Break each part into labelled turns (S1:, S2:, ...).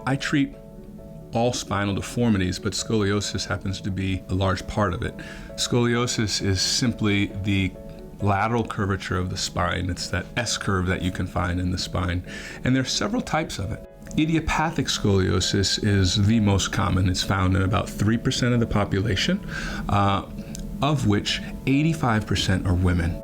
S1: I treat all spinal deformities, but scoliosis happens to be a large part of it. Scoliosis is simply the lateral curvature of the spine. It's that S-curve that you can find in the spine. And there are several types of it. Idiopathic scoliosis is the most common. It's found in about 3% of the population, of which 85% are women.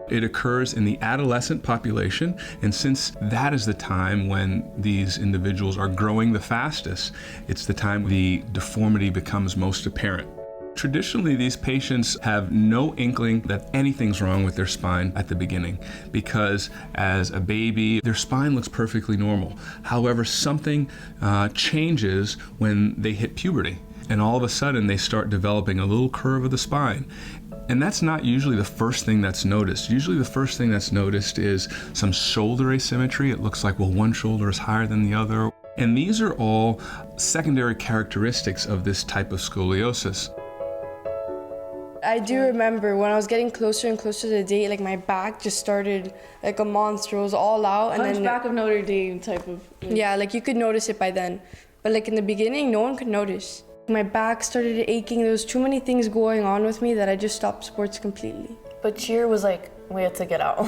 S1: It occurs in the adolescent population, and since that is the time when these individuals are growing the fastest, it's the time the deformity becomes most apparent. Traditionally, these patients have no inkling that anything's wrong with their spine at the beginning, because as a baby, their spine looks perfectly normal. However, something changes when they hit puberty, and all of a sudden they start developing a little curve of the spine. And that's not usually the first thing that's noticed. Usually the first thing that's noticed is some shoulder asymmetry. It looks like, well, one shoulder is higher than the other. And these are all secondary characteristics of this type of scoliosis.
S2: I do remember when I was getting closer and closer to the date, like my back just started like a monster. It was all out. And then
S3: Hunchback of Notre Dame type of.
S2: Yeah, like you could notice it by then. But like in the beginning, no one could notice. My back started aching. There was too many things going on with me that I just stopped sports completely.
S3: But cheer was like, we had to get out.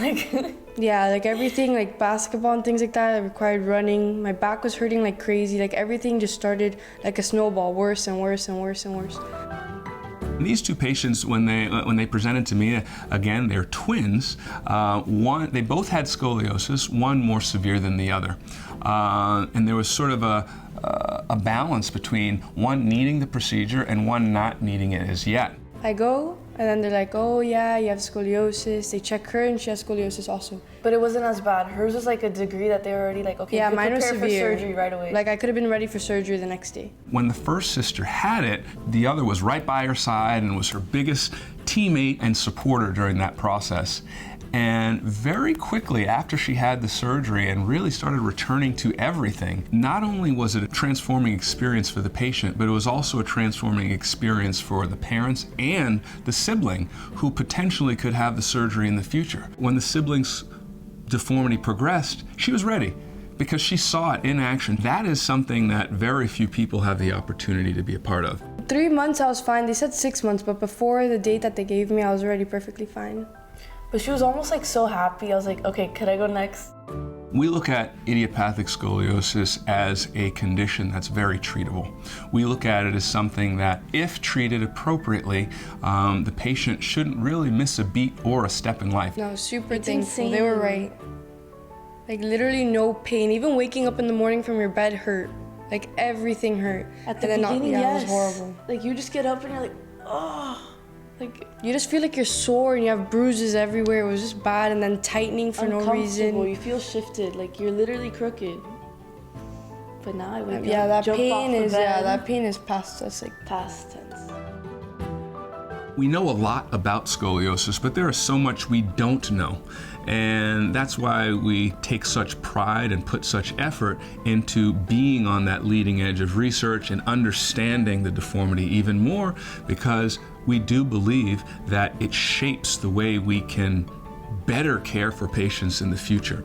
S2: Yeah, like everything, like basketball and things like that required running. My back was hurting like crazy. Like everything just started like a snowball, worse and worse and worse and worse.
S1: These two patients, when they presented to me, again, they're twins. They both had scoliosis, one more severe than the other. And there was sort of a balance between one needing the procedure and one not needing it as yet.
S2: I go, and then they're like, oh yeah, you have scoliosis. They check her and she has scoliosis also.
S3: But it wasn't as bad. Hers was like a degree that they were already like, okay,
S2: yeah,
S3: you
S2: mine was
S3: prepare
S2: severe.
S3: for surgery right away.
S2: Like I could have been ready for surgery the next day.
S1: When the first sister had it, the other was right by her side and was her biggest teammate and supporter during that process. And very quickly after she had the surgery and really started returning to everything, not only was it a transforming experience for the patient, but it was also a transforming experience for the parents and the sibling who potentially could have the surgery in the future. When the sibling's deformity progressed, she was ready because she saw it in action. That is something that very few people have the opportunity to be a part of.
S2: 3 months I was fine. They said 6 months, but before the date that they gave me, I was already perfectly fine.
S3: But she was almost like so happy. I was like, okay, could I go next?
S1: We look at idiopathic scoliosis as a condition that's very treatable. We look at it as something that, if treated appropriately, the patient shouldn't really miss a beat or a step in life.
S2: No, super
S3: It's
S2: thankful.
S3: insane.
S2: They were right. Like literally no pain. Even waking up in the morning from your bed hurt. Like everything hurt.
S3: At the
S2: and then
S3: beginning,
S2: yeah,
S3: yes.
S2: it was horrible.
S3: Like you just get up and you're like, oh. Like
S2: You just feel like you're sore and you have bruises everywhere. It was just bad, and then tightening for no reason.
S3: You feel shifted, like you're literally crooked. But now I wake up,
S2: Yeah, that
S3: jump off
S2: pain
S3: the
S2: is
S3: bed.
S2: that pain is past us. Like
S3: Past tense.
S1: We know a lot about scoliosis, but there is so much we don't know. And that's why we take such pride and put such effort into being on that leading edge of research and understanding the deformity even more, because we do believe that it shapes the way we can better care for patients in the future.